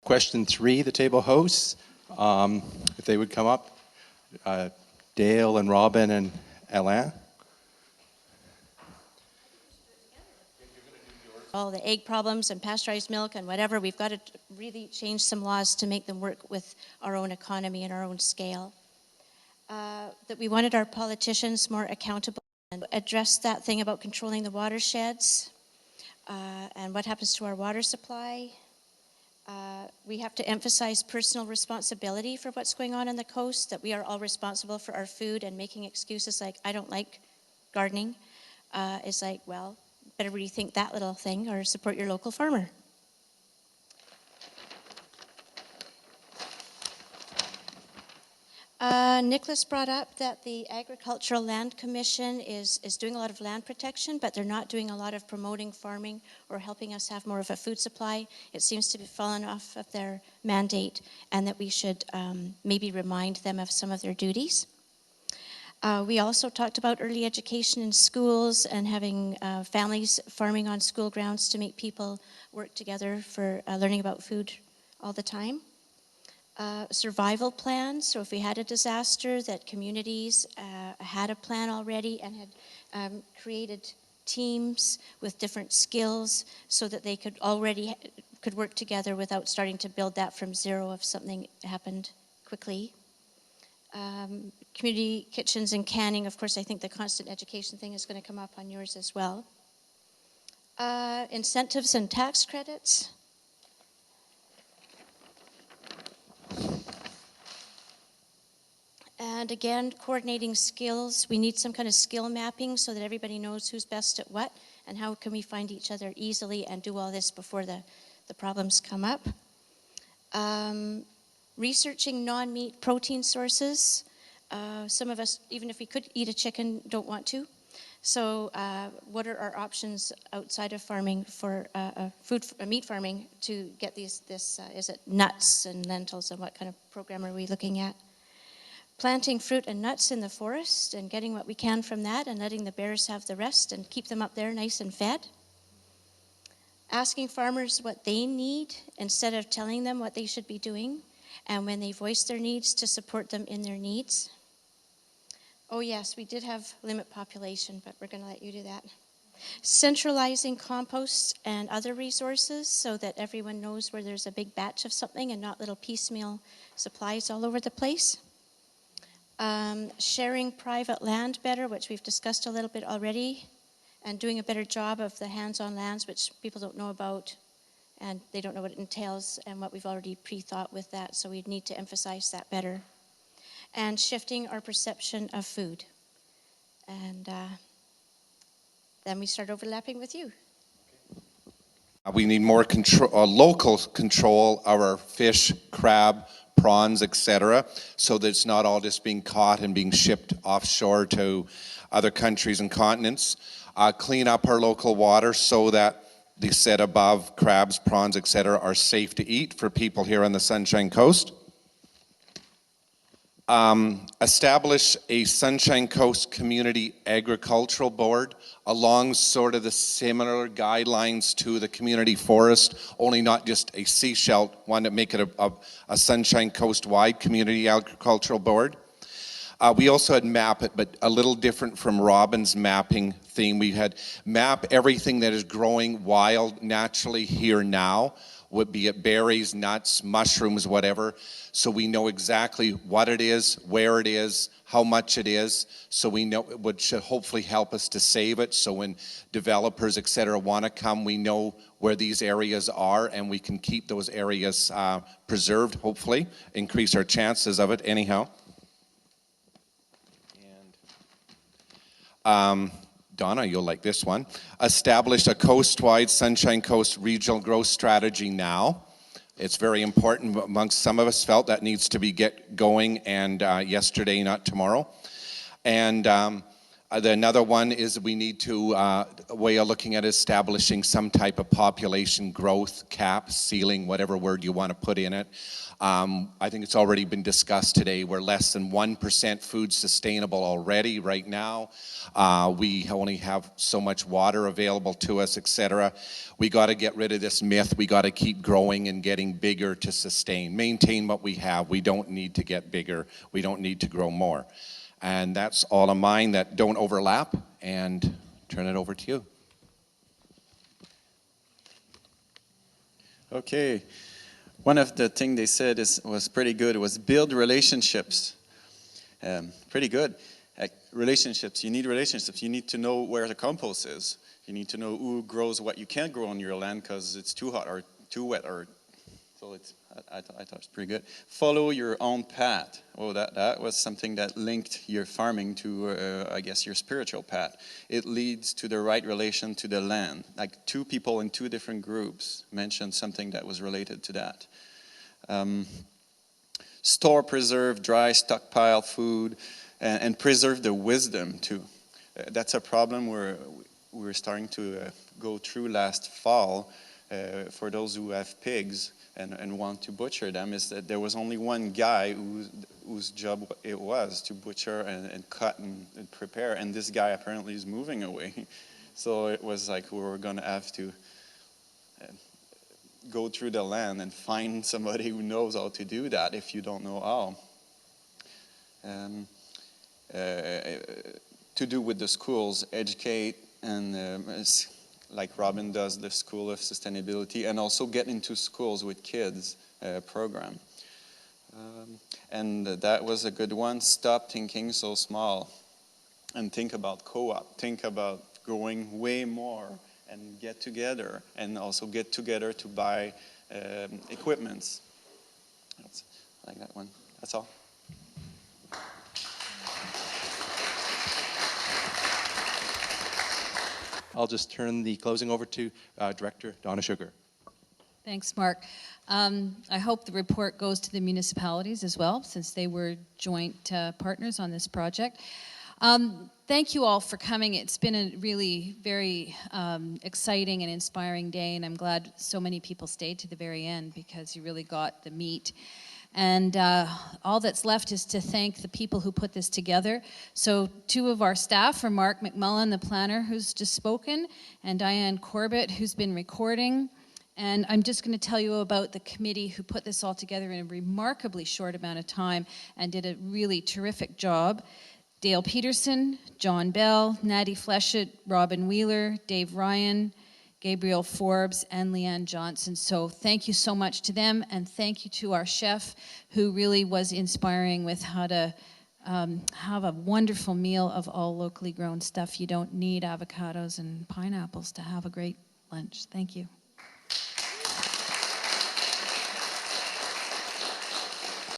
question 3, the table hosts, if they would come up. Dale and Robin and Alain. All the egg problems and pasteurized milk and whatever, we've got to really change some laws to make them work with our own economy and our own scale. That we wanted our politicians more accountable and address that thing about controlling the watersheds and what happens to our water supply. We have to emphasize personal responsibility for what's going on the coast, that we are all responsible for our food, and making excuses like, I don't like gardening, is like, well, better rethink that little thing or support your local farmer. Nicholas brought up that the Agricultural Land Commission is doing a lot of land protection, but they're not doing a lot of promoting farming or helping us have more of a food supply. It seems to be fallen off of their mandate, and that we should maybe remind them of some of their duties. We also talked about early education in schools and having families farming on school grounds to make people work together for learning about food all the time. Survival plans, so if we had a disaster, that communities had a plan already and had created teams with different skills so that they could work together without starting to build that from zero if something happened quickly. Community kitchens and canning, of course, I think the constant education thing is going to come up on yours as well. Incentives and tax credits. And again, coordinating skills. We need some kind of skill mapping so that everybody knows who's best at what and how can we find each other easily and do all this before the problems come up. Researching non-meat protein sources. Some of us, even if we could eat a chicken, don't want to. So what are our options outside of farming for meat farming to get this, is it nuts and lentils, and what kind of program are we looking at? Planting fruit and nuts in the forest and getting what we can from that and letting the bears have the rest and keep them up there nice and fed. Asking farmers what they need instead of telling them what they should be doing, and when they voice their needs, to support them in their needs. Oh yes, we did have limit population, but we're going to let you do that. Centralizing compost and other resources so that everyone knows where there's a big batch of something and not little piecemeal supplies all over the place. Sharing private land better, which we've discussed a little bit already, and doing a better job of the hands-on lands, which people don't know about, and they don't know what it entails and what we've already pre-thought with that, so we need to emphasize that better. And shifting our perception of food. And then we start overlapping with you. We need more control, local control of our fish, crab, prawns, etc., so that it's not all just being caught and being shipped offshore to other countries and continents. Clean up our local water so that the said above crabs, prawns, etc. are safe to eat for people here on the Sunshine Coast. Establish a Sunshine Coast Community Agricultural Board along sort of the similar guidelines to the community forest, only not just a seashell one, to make it a Sunshine Coast-wide Community Agricultural Board. We also had map it, but a little different from Robin's mapping theme. We had map everything that is growing wild naturally here now, would be it berries, nuts, mushrooms, whatever, so we know exactly what it is, where it is, how much it is, so we know, which should hopefully help us to save it, so when developers, etc., want to come, we know where these areas are, and we can keep those areas preserved, hopefully, increase our chances of it anyhow. And Donna, you'll like this one. Establish a coast-wide Sunshine Coast regional growth strategy now. It's very important amongst some of us felt that needs to be get going, and yesterday, not tomorrow. And Another one is we need to, a way of looking at establishing some type of population growth cap, ceiling, whatever word you want to put in it. I think it's already been discussed today. We're less than 1% food sustainable already right now. We only have so much water available to us, etc. We got to get rid of this myth. We got to keep growing and getting bigger to sustain. Maintain what we have. We don't need to get bigger. We don't need to grow more. And that's all of mine that don't overlap, and turn it over to you. Okay. One of the things they said was pretty good. It was build relationships. Pretty good. Relationships. You need relationships. You need to know where the compost is. You need to know who grows what you can't grow on your land because it's too hot or too wet. So I thought it was pretty good. Follow your own path. Oh, that was something that linked your farming to, I guess, your spiritual path. It leads to the right relation to the land. Like two people in two different groups mentioned something that was related to that. Store, preserve, dry, stockpile food, and preserve the wisdom too. That's a problem we're starting to go through last fall for those who have pigs. And want to butcher them, is that there was only one guy whose job it was to butcher and cut and prepare, and this guy apparently is moving away. So it was like we were going to have to go through the land and find somebody who knows how to do that if you don't know how. To do with the schools, educate and like Robin does, the School of Sustainability, and also get into schools with kids program. And that was a good one. Stop thinking so small and think about co-op. Think about growing way more and get together, and also get together to buy equipments. That's, I like that one. That's all. I'll just turn the closing over to Director Donna Sugar. Thanks, Mark. I hope the report goes to the municipalities as well, since they were joint partners on this project. Thank you all for coming. It's been a really very exciting and inspiring day, and I'm glad so many people stayed to the very end because you really got the meat. And all that's left is to thank the people who put this together. So two of our staff are Mark McMullen, the planner, who's just spoken, and Diane Corbett, who's been recording. And I'm just going to tell you about the committee who put this all together in a remarkably short amount of time and did a really terrific job. Dale Peterson, John Bell, Natty Fleshett, Robin Wheeler, Dave Ryan, Gabriel Forbes, and Leanne Johnson. So thank you so much to them, and thank you to our chef, who really was inspiring with how to have a wonderful meal of all locally grown stuff. You don't need avocados and pineapples to have a great lunch. Thank you.